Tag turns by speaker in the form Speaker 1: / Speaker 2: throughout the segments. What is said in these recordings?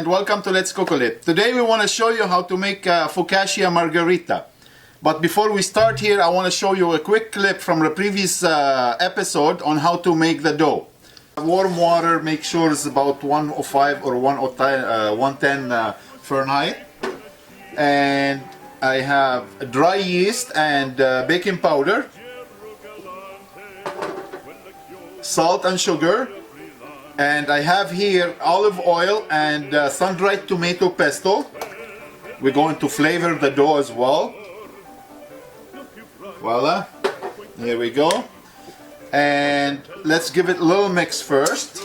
Speaker 1: and welcome to Letscookolet. Today we want to show you how to make Focaccia Margherita. But before we start here, I want to show you a quick clip from the previous episode on how to make the dough. Warm water, make sure it's about 105 or 110 Fahrenheit. And I have dry yeast and baking powder, salt and sugar. And I have here olive oil and sun-dried tomato pesto. We're going to flavor the dough as well. Voila, here we go. And let's give it a little mix first,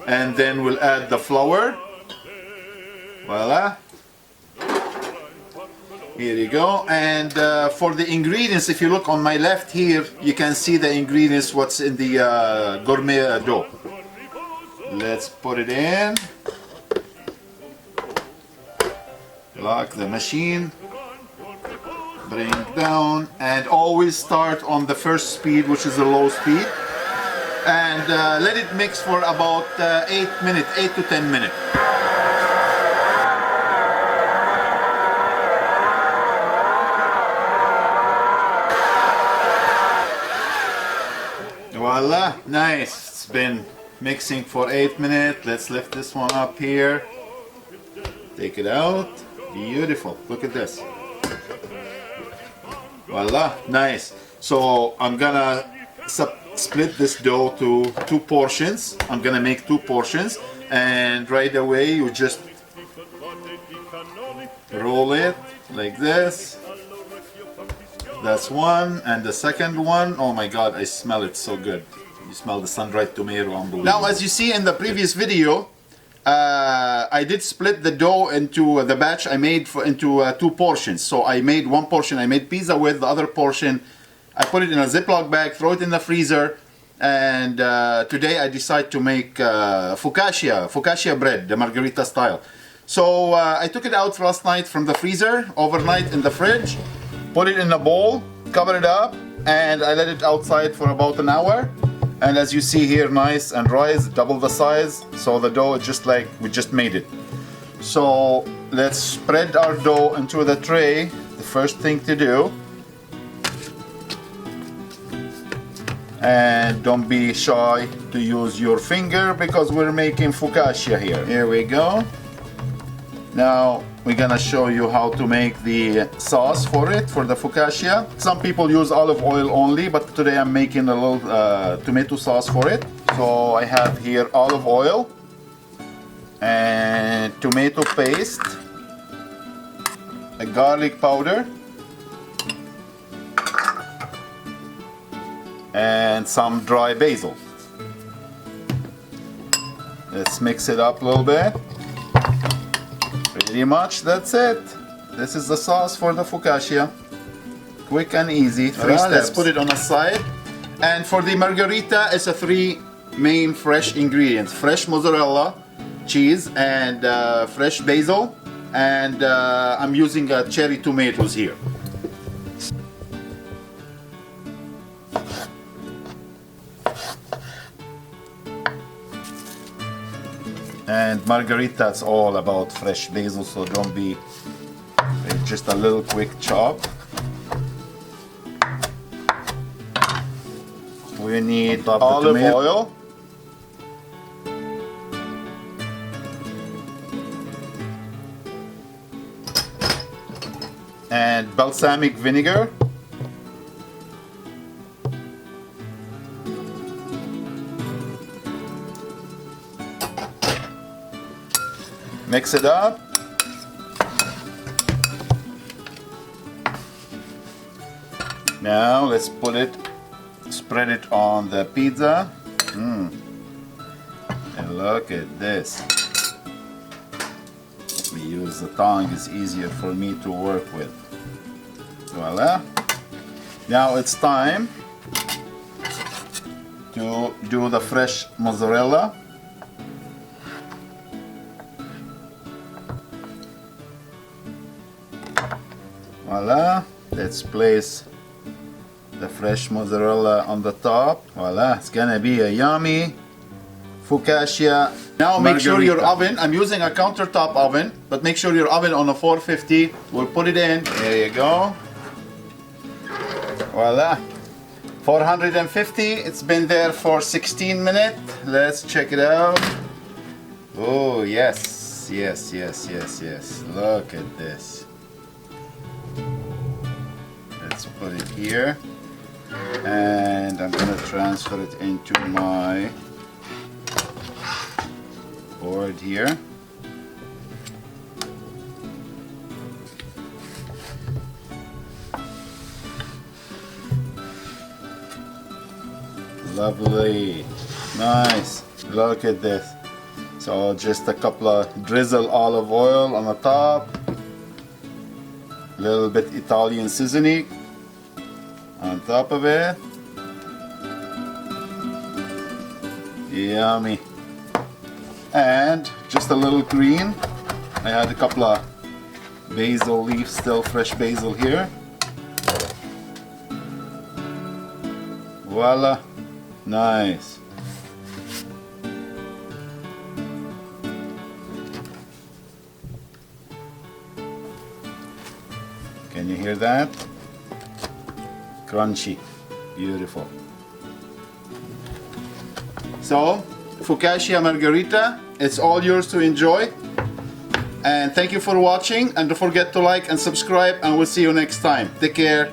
Speaker 1: and then we'll add the flour. Voila. Here you go. And for the ingredients, if you look on my left here, you can see the ingredients, what's in the gourmet dough. Let's put it in. Lock the machine. Bring it down, and always start on the first speed, which is the low speed, and let it mix for about 8 to 10 minutes. Voila, nice. It's been mixing for 8 minutes. Let's lift this one up here. Take it out. Beautiful. Look at this. Voila, nice. So I'm gonna split this dough to 2 portions. I'm gonna make 2 portions, and right away you just roll it like this. That's one, and the second one, oh my god, I smell it so good. You smell the sun-dried tomato, unbelievable. Now, as you see in the previous video, I did split the dough into the batch I made into 2 portions. So I made 1 portion, I made pizza with, the other portion I put it in a Ziploc bag, throw it in the freezer, and today I decided to make focaccia bread, the margherita style. So I took it out last night from the freezer, overnight in the fridge, put it in a bowl, covered it up, and I let it outside for about an hour. And as you see here, nice and dry, double the size. So the dough is just like we just made it. So let's spread our dough into the tray. The first thing to do. And don't be shy to use your finger because we're making focaccia here. Here we go. Now we're gonna show you how to make the sauce for it, for the focaccia. Some people use olive oil only, but today I'm making a little tomato sauce for it. So I have here olive oil and tomato paste, a garlic powder, and some dry basil. Let's mix it up a little bit. Pretty much that's it. This is the sauce for the focaccia. Quick and easy, 3 steps. Let's put it on a side. And for the margherita, it's a 3 main fresh ingredients: fresh mozzarella cheese and fresh basil, and I'm using cherry tomatoes here. And margherita, it's all about fresh basil, so don't be, just a little quick chop. We need olive oil, and balsamic vinegar, mix it up. Now let's spread it on the pizza. And look at this. We use the tongue, it's easier for me to work with. Voila. Now it's time to do the fresh mozzarella. Voila. Let's place the fresh mozzarella on the top. Voila, it's gonna be a yummy focaccia Now make sure your
Speaker 2: Margherita.
Speaker 1: oven, I'm using a countertop oven, but make sure your oven on a 450. We'll put it in. There you go. Voila. 450. It's been there for 16 minutes. Let's check it out. Oh, yes. Yes, yes, yes, yes. Look at this. Let's put it here. And I'm going to transfer it into my board here. Lovely. Nice. Look at this. So just a couple of drizzle olive oil on the top. A little bit Italian seasoning on top of it. Yummy. And just a little green. I had a couple of basil leaves, still fresh basil here. Voila. Nice. Can you hear that? Crunchy. Beautiful. So, Focaccia Margherita, it's all yours to enjoy. And thank you for watching, and don't forget to like and subscribe, and we'll see you next time. Take care.